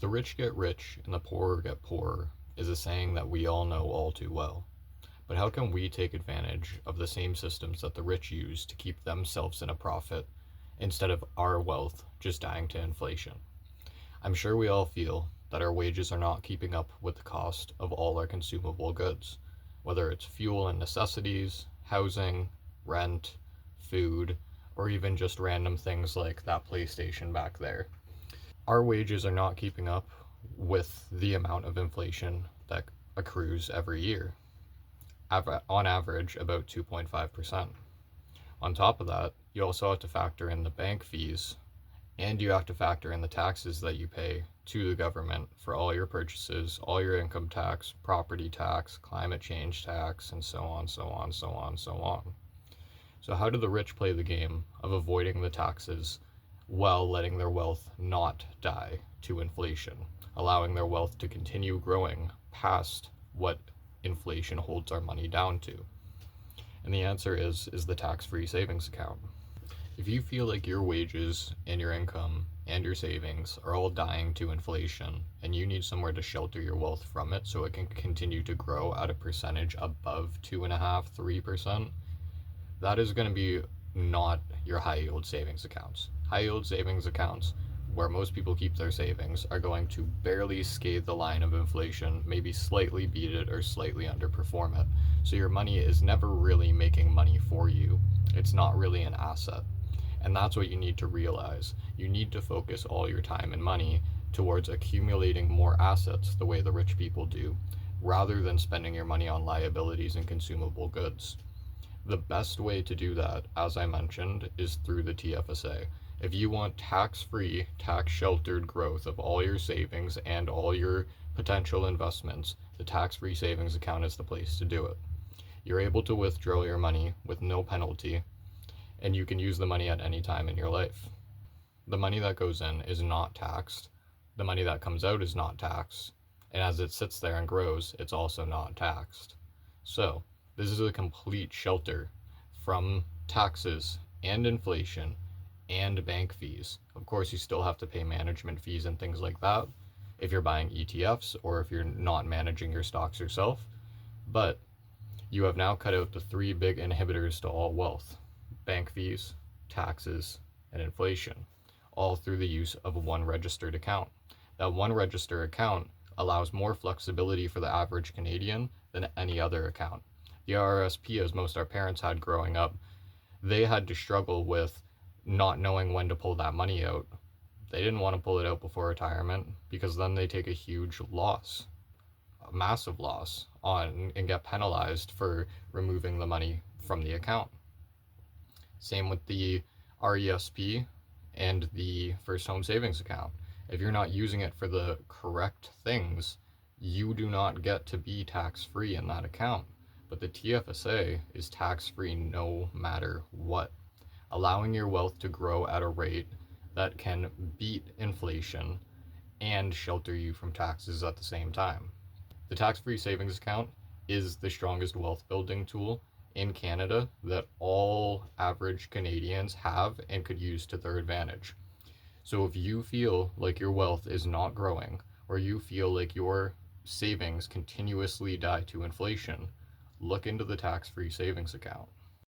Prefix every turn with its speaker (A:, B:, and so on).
A: The rich get rich and the poor get poorer is a saying that we all know all too well. But how can we take advantage of the same systems that the rich use to keep themselves in a profit instead of our wealth just dying to inflation? I'm sure we all feel that our wages are not keeping up with the cost of all our consumable goods, whether it's fuel and necessities, housing, rent, food, or even just random things like that PlayStation back there. Our wages are not keeping up with the amount of inflation that accrues every year, on average about 2.5%. On top of that, you also have to factor in the bank fees and you have to factor in the taxes that you pay to the government for all your purchases, all your income tax, property tax, climate change tax, and so on, so on, so on, so on. So, how do the rich play the game of avoiding the taxes while letting their wealth not die to inflation, allowing their wealth to continue growing past what inflation holds our money down to? And the answer is the tax-free savings account. If you feel like your wages and your income and your savings are all dying to inflation and you need somewhere to shelter your wealth from it so it can continue to grow at a percentage above 2.5%, 3%, that is going to be not your high yield savings accounts. High yield savings accounts, where most people keep their savings, are going to barely skate the line of inflation, maybe slightly beat it or slightly underperform it. So your money is never really making money for you. It's not really an asset. And that's what you need to realize. You need to focus all your time and money towards accumulating more assets the way the rich people do, rather than spending your money on liabilities and consumable goods. The best way to do that, as I mentioned, is through the TFSA. If you want tax-free, tax-sheltered growth of all your savings and all your potential investments, the tax-free savings account is the place to do it. You're able to withdraw your money with no penalty, and you can use the money at any time in your life. The money that goes in is not taxed. The money that comes out is not taxed. And as it sits there and grows, it's also not taxed. So, this is a complete shelter from taxes and inflation and bank fees. Of course, you still have to pay management fees and things like that if you're buying ETFs or if you're not managing your stocks yourself. But you have now cut out the three big inhibitors to all wealth: bank fees, taxes, and inflation, all through the use of one registered account. That one registered account allows more flexibility for the average Canadian than any other account. The RRSP, as most our parents had growing up, they had to struggle with not knowing when to pull that money out. They didn't want to pull it out before retirement because then they take a huge loss, a massive loss, and get penalized for removing the money from the account. Same with the RESP and the first home savings account. If you're not using it for the correct things, you do not get to be tax-free in that account. But the TFSA is tax-free no matter what, allowing your wealth to grow at a rate that can beat inflation and shelter you from taxes at the same time. The tax-free savings account is the strongest wealth building tool in Canada that all average Canadians have and could use to their advantage. So if you feel like your wealth is not growing, or you feel like your savings continuously die to inflation, look into the tax-free savings account.